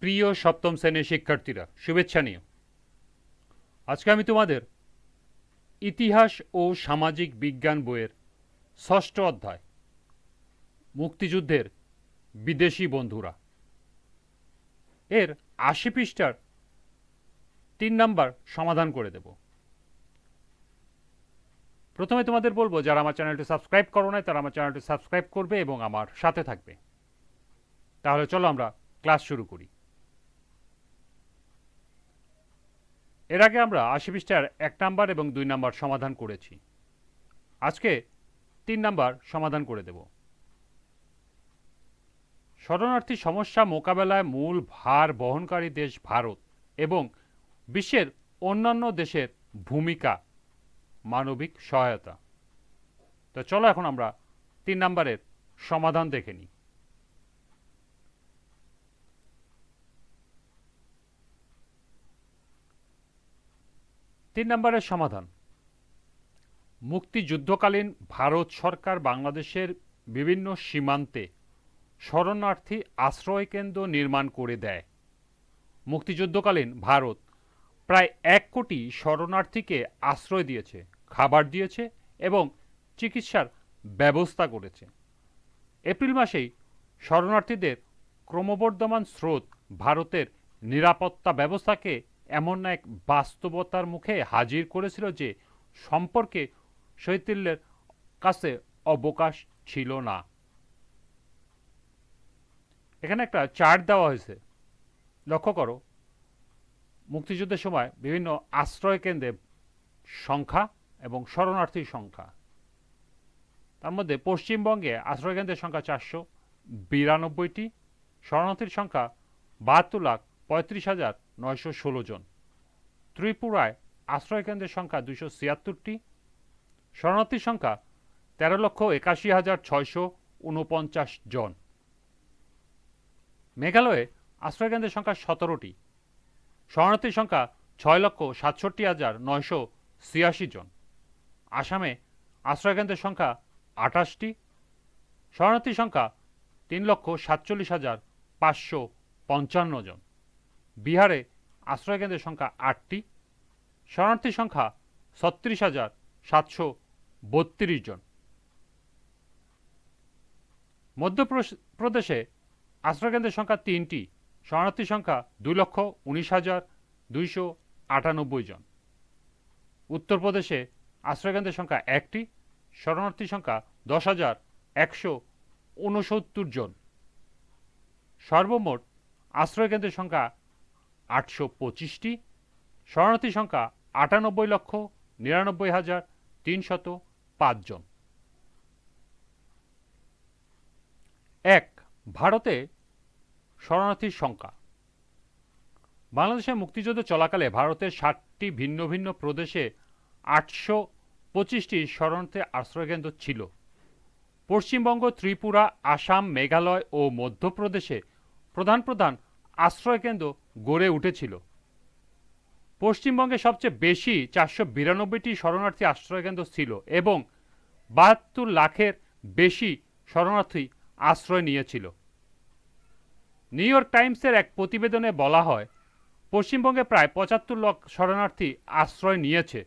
প্রিয় সপ্তম শ্রেণীর শিক্ষার্থীরা, শুভেচ্ছা নিও। আজকে আমি তোমাদের ইতিহাস ও সামাজিক বিজ্ঞান বইয়ের ষষ্ঠ অধ্যায় মুক্তিযুদ্ধের বিদেশি বন্ধুরা এর ৮০ পৃষ্ঠার ৩ নাম্বার সমাধান করে দেব। প্রথমে তোমাদের বলবো, যারা আমার চ্যানেলটি সাবস্ক্রাইব করো নাই তারা আমার চ্যানেলটি সাবস্ক্রাইব করবে এবং আমার সাথে থাকবে। তাহলে চলো আমরা ক্লাস শুরু করি। এর আগে আমরা ৮০ পৃষ্ঠার ১ নাম্বার এবং ২ নাম্বার সমাধান করেছি। আজকে ৩ নাম্বার সমাধান করে দেব। শরণার্থী সমস্যা মোকাবেলায় মূল ভার বহনকারী দেশ ভারত এবং বিশ্বের অন্যান্য দেশের ভূমিকা, মানবিক সহায়তা। তো চলো এখন আমরা ৩ নাম্বারের সমাধান দেখে নিই। তিন নম্বরের সমাধান: মুক্তিযুদ্ধকালীন ভারত সরকার বাংলাদেশের বিভিন্ন সীমান্তে শরণার্থী আশ্রয়কেন্দ্র নির্মাণ করে দেয়। মুক্তিযুদ্ধকালীন ভারত প্রায় ১ কোটি শরণার্থীকে আশ্রয় দিয়েছে, খাবার দিয়েছে এবং চিকিৎসার ব্যবস্থা করেছে। এপ্রিল মাসেই শরণার্থীদের ক্রমবর্ধমান স্রোত ভারতের নিরাপত্তা ব্যবস্থাকে এমন এক বাস্তবতার মুখে হাজির করেছিল যে সম্পর্কে শৈথিল্যের কাছে অবকাশ ছিল না। এখানে একটা চার্ট দেওয়া হয়েছে, লক্ষ্য করো। মুক্তিযুদ্ধের সময় বিভিন্ন আশ্রয় কেন্দ্রের সংখ্যা এবং শরণার্থীর সংখ্যা। তার মধ্যে পশ্চিমবঙ্গে আশ্রয়কেন্দ্রের সংখ্যা ৪৯২টি, শরণার্থীর সংখ্যা ৭২,৩৫,৯১৬ জন। ত্রিপুরায় আশ্রয়কেন্দ্রের সংখ্যা ২৭৬টি, শরণার্থীর সংখ্যা ১৩,৮১,৬৪৯ জন। মেঘালয়ে আশ্রয়কেন্দ্রের সংখ্যা ১৭টি, শরণার্থীর সংখ্যা ৬,৬৭,৯৮৬ জন। আসামে আশ্রয়কেন্দ্রের সংখ্যা ২৮টি, শরণার্থীর সংখ্যা ৩,৪৭,৫৫৫ জন। বিহারে আশ্রয়কেন্দ্রের সংখ্যা ৮টি, শরণার্থীর সংখ্যা ৩৬,৭৩২ জন। মধ্যপ্রদেশে আশ্রয়কেন্দ্রের সংখ্যা ৩টি, শরণার্থীর সংখ্যা ২,১৯,২৯৮ জন। উত্তরপ্রদেশে আশ্রয়কেন্দ্রের সংখ্যা ১টি, শরণার্থীর সংখ্যা ১০,১৬৯ জন। সর্বমোট আশ্রয়কেন্দ্রের সংখ্যা ৮২৫টি, শরণার্থীর সংখ্যা ৯৮,৯৯,৩০৫ জন। ১. ভারতে শরণার্থীর সংখ্যা। বাংলাদেশের মুক্তিযুদ্ধ চলাকালে ভারতের ৭টি ভিন্ন ভিন্ন প্রদেশে ৮২৫টি শরণার্থী আশ্রয়কেন্দ্র ছিল। পশ্চিমবঙ্গ, ত্রিপুরা, আসাম, মেঘালয় ও মধ্যপ্রদেশে প্রধান প্রধান আশ্রয়কেন্দ্র গড়ে উঠেছিল। পশ্চিমবঙ্গে সবচেয়ে বেশি ৪৯২টি শরণার্থী আশ্রয়কেন্দ্র ছিল এবং ৭২ লাখের বেশি শরণার্থী আশ্রয় নিয়েছিল। নিউ ইয়র্ক টাইমসের এক প্রতিবেদনে বলা হয়, পশ্চিমবঙ্গে প্রায় ৭৫ লাখ শরণার্থী আশ্রয় নিয়েছে।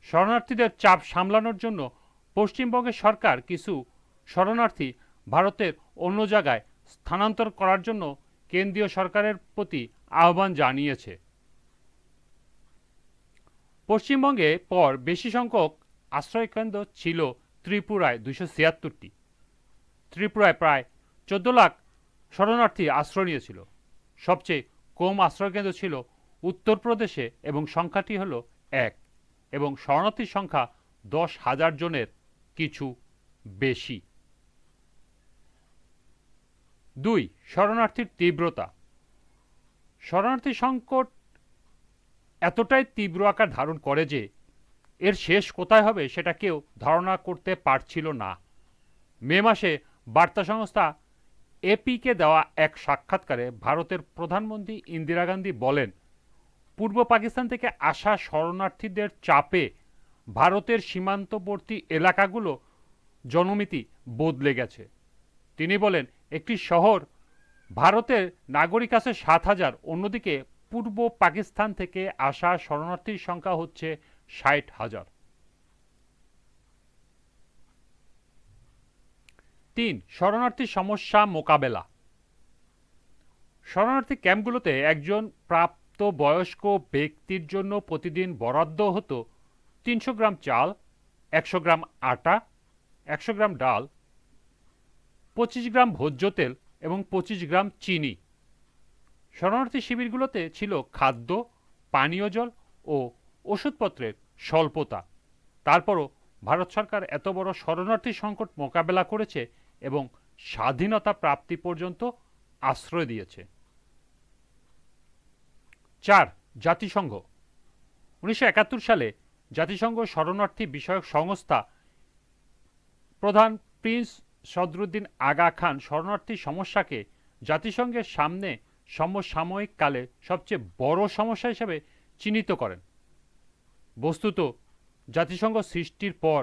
শরণার্থীদের চাপ সামলানোর জন্য পশ্চিমবঙ্গের সরকার কিছু শরণার্থী ভারতের অন্য জায়গায় স্থানান্তর করার জন্য কেন্দ্রীয় সরকারের প্রতি আহ্বান জানিয়েছে। পশ্চিমবঙ্গে পর বেশি সংখ্যক আশ্রয়কেন্দ্র ছিল ত্রিপুরায় ২৭৬টি। ত্রিপুরায় প্রায় ১৪ লাখ শরণার্থী আশ্রয় নিয়েছিল। সবচেয়ে কম আশ্রয়কেন্দ্র ছিল উত্তরপ্রদেশে এবং সংখ্যাটি হল ১ এবং শরণার্থীর সংখ্যা ১০,০০০ জনের কিছু বেশি। ২. শরণার্থীর তীব্রতা। শরণার্থী সংকট এতটাই তীব্র আকার ধারণ করে যে এর শেষ কোথায় হবে সেটা কেউ ধারণা করতে পারছিল না। মে মাসে বার্তা সংস্থা এপিকে দেওয়া এক সাক্ষাৎকারে ভারতের প্রধানমন্ত্রী ইন্দিরা গান্ধী বলেন, পূর্ব পাকিস্তান থেকে আসা শরণার্থীদের চাপে ভারতের সীমান্তবর্তী এলাকাগুলো জনমিতি বদলে গেছে। তিনি বলেন, একটি শহর ভারতের নাগরিক আছে 7,000, অন্যদিকে পূর্ব পাকিস্তান থেকে আসা শরণার্থীর সংখ্যা হচ্ছে 60,000। 3. শরণার্থী সমস্যা মোকাবেলা। শরণার্থী ক্যাম্পগুলোতে একজন প্রাপ্তবয়স্ক ব্যক্তির জন্য প্রতিদিন বরাদ্দ হতো 300 গ্রাম চাল, 100 গ্রাম আটা, 100 গ্রাম ডাল, 25 গ্রাম ভোজ্য তেল এবং 25 গ্রাম চিনি। শরণার্থী শিবিরগুলোতে ছিল খাদ্য, পানীয় জল ও ওষুধপত্রের স্বল্পতা। তারপরও ভারত সরকার এত বড় শরণার্থী সংকট মোকাবেলা করেছে এবং স্বাধীনতা প্রাপ্তি পর্যন্ত আশ্রয় দিয়েছে। 4. জাতিসংঘ। 1971 সালে জাতিসংঘ শরণার্থী বিষয়ক সংস্থা প্রধান প্রিন্স সদরুদ্দিন আগা খান শরণার্থী সমস্যাকে জাতিসংঘের সামনে সমসাময়িক কালে সবচেয়ে বড় সমস্যা হিসেবে চিহ্নিত করেন। বস্তুত জাতিসংঘ সৃষ্টির পর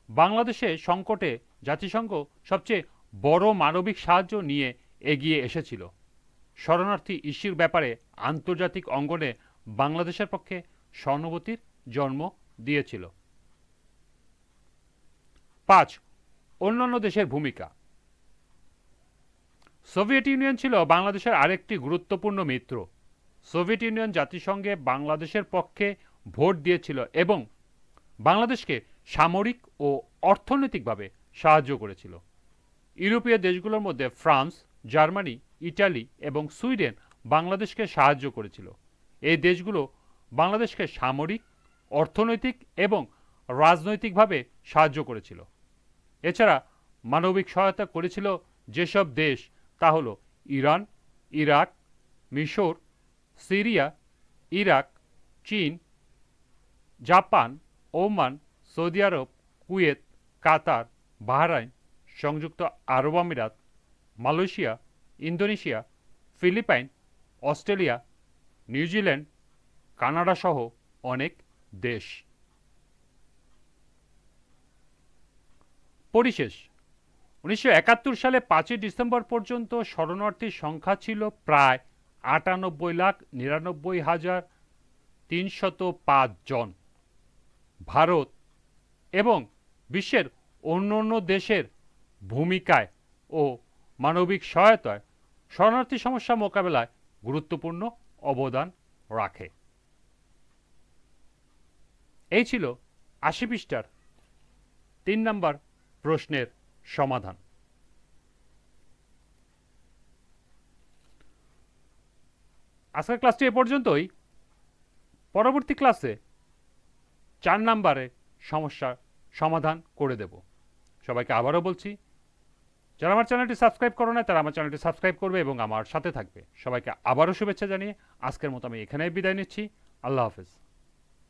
বাংলাদেশে সংকটে জাতিসংঘ সবচেয়ে বড় মানবিক সাহায্য নিয়ে এগিয়ে এসেছিল। শরণার্থী ইস্যুর ব্যাপারে আন্তর্জাতিক অঙ্গনে বাংলাদেশের পক্ষে সহানুভূতির জন্ম দিয়েছিল। 5. অন্যান্য দেশের ভূমিকা। সোভিয়েত ইউনিয়ন ছিল বাংলাদেশের আরেকটি গুরুত্বপূর্ণ মিত্র। সোভিয়েত ইউনিয়ন জাতিসংঘে বাংলাদেশের পক্ষে ভোট দিয়েছিল এবং বাংলাদেশকে সামরিক ও অর্থনৈতিকভাবে সাহায্য করেছিল। ইউরোপীয় দেশগুলোর মধ্যে ফ্রান্স, জার্মানি, ইটালি এবং সুইডেন বাংলাদেশকে সাহায্য করেছিল। এই দেশগুলো বাংলাদেশকে সামরিক, অর্থনৈতিক এবং রাজনৈতিকভাবে সাহায্য করেছিল। এছাড়া মানবিক সহায়তা করেছিল যেসব দেশ তা হলো ইরান, ইরাক, মিশর, সিরিয়া, ইরাক, চীন, জাপান, ওমান, সৌদি আরব, কুয়েত, কাতার, বাহরাইন, সংযুক্ত আরব আমিরাত, Malaysia, Indonesia, Philippines, Australia, New Zealand, Canada সহ অনেক দেশ। পরিশেষ 1971 সালে 5 ডিসেম্বর পর্যন্ত শরণার্থীর সংখ্যা ছিল প্রায় 98,99,305 জন। ভারত এবং বিশ্বের অন্যান্য দেশের ভূমিকায় ও মানবিক সহায়তায় শরণার্থী সমস্যা মোকাবেলায় গুরুত্বপূর্ণ অবদান রাখে। এই ছিল 80 পৃষ্ঠার 3 নম্বর প্রশ্নের সমাধান। আজকের ক্লাসটি এ পর্যন্তই। পরবর্তী ক্লাসে 4 নম্বরে সমস্যার সমাধান করে দেব। সবাইকে আবারও বলছি, যারা আমার চ্যানেলটি সাবস্ক্রাইব করো না তারা আমার চ্যানেলটি সাবস্ক্রাইব করবে এবং আমার সাথে থাকবে। সবাইকে আবারও শুভেচ্ছা জানিয়ে আজকের মতো আমি এখানেই বিদায় নিচ্ছি। আল্লাহ হাফেজ।